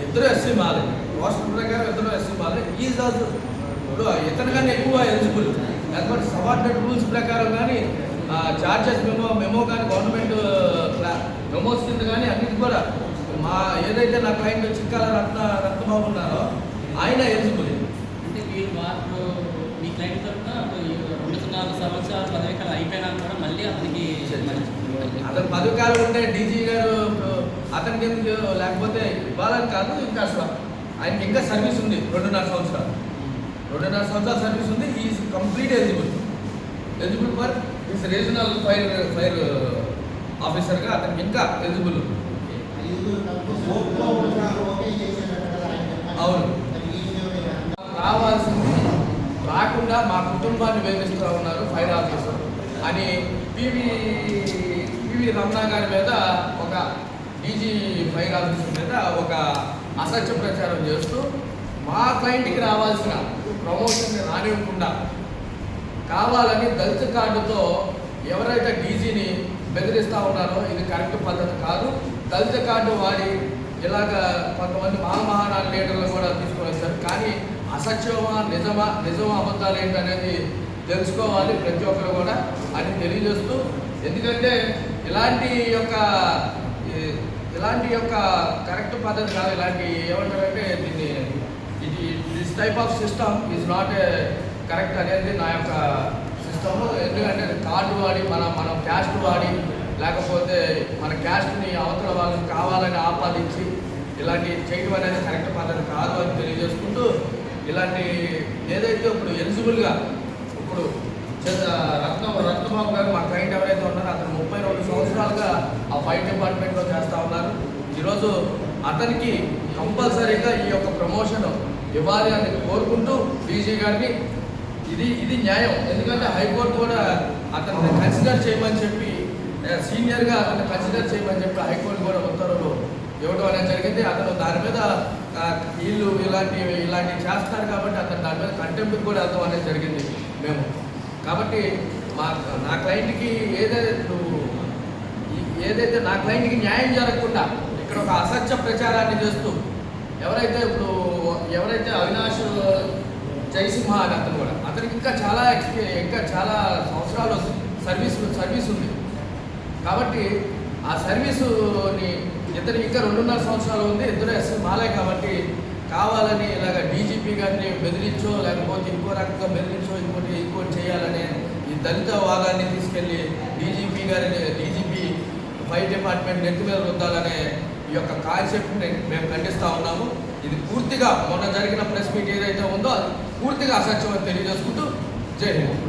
ఇద్దరు SC మాలే, poster ప్రకారం ఇద్దరు ఎస్సీ మాలే. ఈజ్ ఆల్సో ఇప్పుడు ఇతనికన్నా ఎక్కువ ఎలిజిబుల్ లేకపోతే సబార్డినేట్ రూల్స్ ప్రకారం కానీ చార్జెస్ మెమో కానీ గవర్నమెంట్ మెమోస్ కింద కానీ అన్నిటి కూడా మా ఏదైతే నా క్లయింట్ చిక్కాల రత్నబాబు ఉన్నారో ఆయన ఎలిజిబుల్. అంటే మీరు వారు మీ క్లయింట్ తరఫున 2.4 సంవత్సరాలు పదవికాలం అయిపోయినా కూడా మళ్ళీ అతనికి అతను పదవికాలం ఉంటే డీజీ గారు అతనికి ఎందుకు లేకపోతే ఇవ్వాలని కాదు, ఇంకా అసలు ఆయనకి ఇంకా సర్వీస్ ఉంది 2.5 సంవత్సరాలు. 2.5 సంవత్సరాల సర్వీస్ ఉంది. Is complete eligible for this regional fire ఆఫీసర్గా అతనికి ఇంకా ఎలిజిబుల్ ఉంది. అవును, రావాల్సింది రాకుండా మా కుటుంబాన్ని వేధిస్తూ ఉన్నారు ఫైర్ ఆఫీసర్ అని పివి రమణ గారి మీద ఒక డీజీ ఫైర్ ఆఫీసర్ మీద ఒక అసత్య ప్రచారం చేస్తూ మా క్లయింట్కి రావాల్సిన ప్రమోషన్ రానివ్వకుండా కావాలని దళిత కార్డుతో ఎవరైతే డీజీని బెదిరిస్తూ ఉన్నారో ఇది కరెక్ట్ పద్ధతి కాదు. దళిత కార్డు వాడి ఇలాగ కొంతమంది మహామహానాడు లీడర్లు కూడా తీసుకొని వచ్చారు. కానీ అసత్యమా నిజమా అబద్ధాలు ఏంటనేది తెలుసుకోవాలి ప్రతి ఒక్కరు కూడా అని తెలియజేస్తూ, ఎందుకంటే ఇలాంటి యొక్క కరెక్ట్ పద్ధతి కాదు. ఇలాంటి ఏమంటారంటే దీన్ని this type of system is not a correct అనేది నా యొక్క సిస్టమ్. ఎందుకంటే కార్డు వాడి మనం క్యాస్ట్ వాడి లేకపోతే మన క్యాస్ట్ని అవతల వాళ్ళకి కావాలని ఆపాదించి ఇలాంటి చేయడం అనేది కరెక్ట్ పద్ధతి కాదు అని తెలియజేసుకుంటూ, ఇలాంటి ఏదైతే ఇప్పుడు ఎలిజిబుల్గా ఇప్పుడు రత్నబాబు గారు మా క్లయింట్ ఎవరైతే ఉన్నారో అతను 32 సంవత్సరాలుగా ఆ ఫైర్ డిపార్ట్మెంట్లో చేస్తూ ఉన్నారు. ఈరోజు అతనికి కంపల్సరీగా ఈ యొక్క ప్రమోషన్ ఇవ్వాలి అని కోరుకుంటూ డీజీ గారిని ఇది న్యాయం. ఎందుకంటే హైకోర్టు కూడా అతన్ని కన్సిడర్ చేయమని చెప్పి సీనియర్గా అతన్ని కన్సిడర్ చేయమని చెప్పి హైకోర్టు కూడా ఉత్తర్వులు ఇవ్వడం అనేది జరిగింది. అతను దాని మీద వీళ్ళు ఇలాంటివి చేస్తున్నారు కాబట్టి అతను దాని మీద కంటెంప్ట్ కూడా వెళ్తాం అనేది జరిగింది మేము. కాబట్టి నా క్లయింట్కి ఏదైతే నా క్లయింట్కి న్యాయం జరగకుండా ఇక్కడ ఒక అసత్య ప్రచారాన్ని చేస్తూ ఎవరైతే అవినాష్ జయసింహ అని అతను కూడా అతనికి ఇంకా చాలా సంవత్సరాలు సర్వీస్ ఉంది. కాబట్టి ఆ సర్వీసుని ఇతనికి ఇంకా 2.5 సంవత్సరాలు ఉంది. ఇద్దరు ఎస్సీ మాలే కాబట్టి కావాలని ఇలాగ డీజీపీ గారిని బెదిరించో లేకపోతే ఇంకో రకంగా బెదిరించో ఇంకోటి చేయాలని ఈ దళిత వాదాన్ని తీసుకెళ్ళి డీజీపీ ఫైర్ డిపార్ట్మెంట్ నెత్తి మీద రుద్దాలనే ఈ యొక్క కాన్సెప్ట్ని మేము ఖండిస్తూ ఉన్నాము. ఇది పూర్తిగా మొన్న జరిగిన ప్రెస్ మీట్ ఏదైతే ఉందో అది పూర్తిగా అసత్యం అని తెలియజేసుకుంటూ జై హింద్.